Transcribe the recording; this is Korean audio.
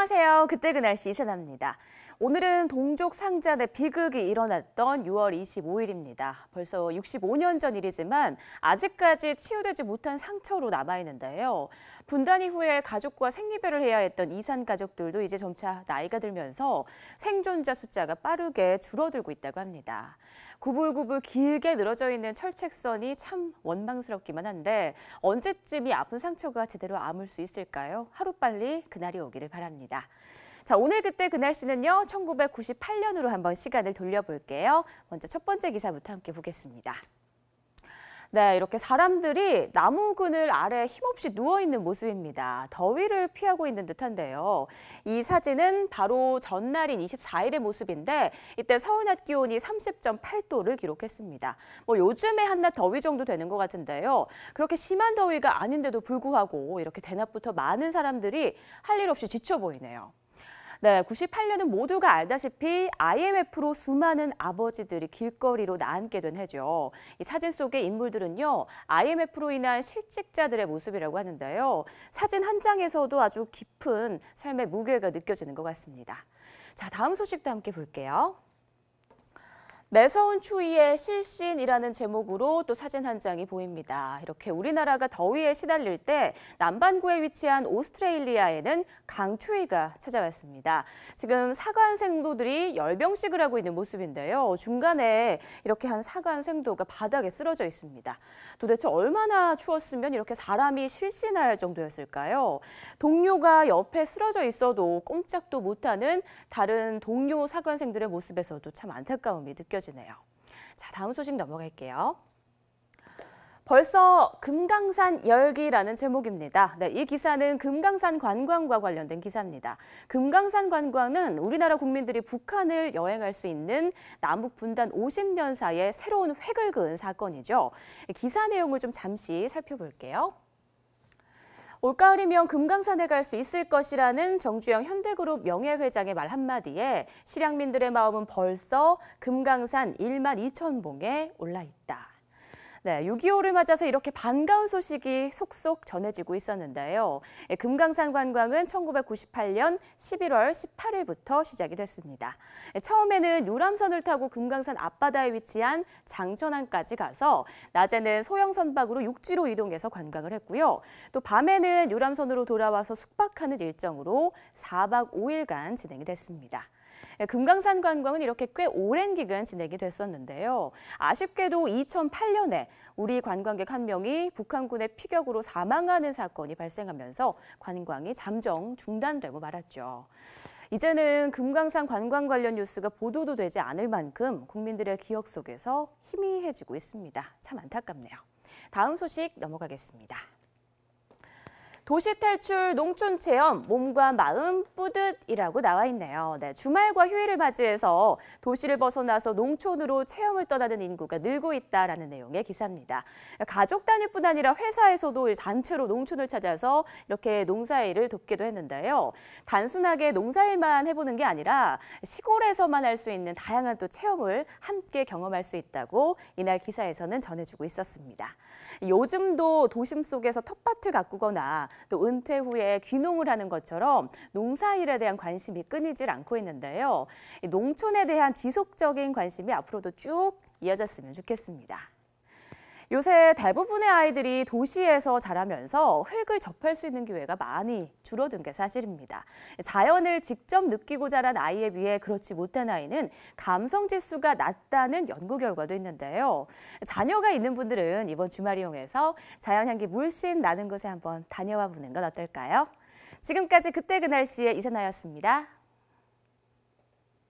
안녕하세요. 그때 그 날씨 이세나입니다. 오늘은 동족 상잔의 비극이 일어났던 6월 25일입니다. 벌써 65년 전 일이지만 아직까지 치유되지 못한 상처로 남아있는데요. 분단 이후에 가족과 생리별을 해야 했던 이산 가족들도 이제 점차 나이가 들면서 생존자 숫자가 빠르게 줄어들고 있다고 합니다. 구불구불 길게 늘어져 있는 철책선이 참 원망스럽기만 한데 언제쯤 이 아픈 상처가 제대로 아물 수 있을까요? 하루빨리 그날이 오기를 바랍니다. 자, 오늘 그때 그 날씨는요, 1998년으로 한번 시간을 돌려볼게요. 먼저 첫 번째 기사부터 함께 보겠습니다. 네, 이렇게 사람들이 나무 그늘 아래 힘없이 누워있는 모습입니다. 더위를 피하고 있는 듯한데요. 이 사진은 바로 전날인 24일의 모습인데 이때 서울 낮 기온이 30.8도를 기록했습니다. 요즘에 한낮 더위 정도 되는 것 같은데요. 그렇게 심한 더위가 아닌데도 불구하고 이렇게 대낮부터 많은 사람들이 할 일 없이 지쳐 보이네요. 네, 98년은 모두가 알다시피 IMF로 수많은 아버지들이 길거리로 나앉게 된 해죠. 이 사진 속의 인물들은요, IMF로 인한 실직자들의 모습이라고 하는데요. 사진 한 장에서도 아주 깊은 삶의 무게가 느껴지는 것 같습니다. 자, 다음 소식도 함께 볼게요. 매서운 추위의 실신이라는 제목으로 또 사진 한 장이 보입니다. 이렇게 우리나라가 더위에 시달릴 때 남반구에 위치한 오스트레일리아에는 강추위가 찾아왔습니다. 지금 사관 생도들이 열병식을 하고 있는 모습인데요. 중간에 이렇게 한 사관 생도가 바닥에 쓰러져 있습니다. 도대체 얼마나 추웠으면 이렇게 사람이 실신할 정도였을까요? 동료가 옆에 쓰러져 있어도 꼼짝도 못하는 다른 동료 사관생들의 모습에서도 참 안타까움이 느껴집니다. 자, 다음 소식 넘어갈게요. 벌써 금강산 열기라는 제목입니다. 네, 이 기사는 금강산 관광과 관련된 기사입니다. 금강산 관광은 우리나라 국민들이 북한을 여행할 수 있는 남북 분단 50년 사이에 새로운 획을 그은 사건이죠. 기사 내용을 좀 잠시 살펴볼게요. 올가을이면 금강산에 갈 수 있을 것이라는 정주영 현대그룹 명예회장의 말 한마디에 실향민들의 마음은 벌써 금강산 1만 2천 봉에 올라 있다. 네, 6.25를 맞아서 이렇게 반가운 소식이 속속 전해지고 있었는데요. 금강산 관광은 1998년 11월 18일부터 시작이 됐습니다. 처음에는 유람선을 타고 금강산 앞바다에 위치한 장천항까지 가서 낮에는 소형 선박으로 육지로 이동해서 관광을 했고요. 또 밤에는 유람선으로 돌아와서 숙박하는 일정으로 4박 5일간 진행이 됐습니다. 금강산 관광은 이렇게 꽤 오랜 기간 진행이 됐었는데요. 아쉽게도 2008년에 우리 관광객 한 명이 북한군의 피격으로 사망하는 사건이 발생하면서 관광이 잠정 중단되고 말았죠. 이제는 금강산 관광 관련 뉴스가 보도도 되지 않을 만큼 국민들의 기억 속에서 희미해지고 있습니다. 참 안타깝네요. 다음 소식 넘어가겠습니다. 도시 탈출 농촌 체험 몸과 마음 뿌듯이라고 나와 있네요. 네, 주말과 휴일을 맞이해서 도시를 벗어나서 농촌으로 체험을 떠나는 인구가 늘고 있다라는 내용의 기사입니다. 가족 단위뿐 아니라 회사에서도 단체로 농촌을 찾아서 이렇게 농사일을 돕기도 했는데요. 단순하게 농사일만 해보는 게 아니라 시골에서만 할 수 있는 다양한 또 체험을 함께 경험할 수 있다고 이날 기사에서는 전해주고 있었습니다. 요즘도 도심 속에서 텃밭을 가꾸거나 또 은퇴 후에 귀농을 하는 것처럼 농사일에 대한 관심이 끊이질 않고 있는데요. 농촌에 대한 지속적인 관심이 앞으로도 쭉 이어졌으면 좋겠습니다. 요새 대부분의 아이들이 도시에서 자라면서 흙을 접할 수 있는 기회가 많이 줄어든 게 사실입니다. 자연을 직접 느끼고 자란 아이에 비해 그렇지 못한 아이는 감성 지수가 낮다는 연구 결과도 있는데요. 자녀가 있는 분들은 이번 주말 이용해서 자연향기 물씬 나는 곳에 한번 다녀와 보는 건 어떨까요? 지금까지 그때 그 날씨의 이세나였습니다.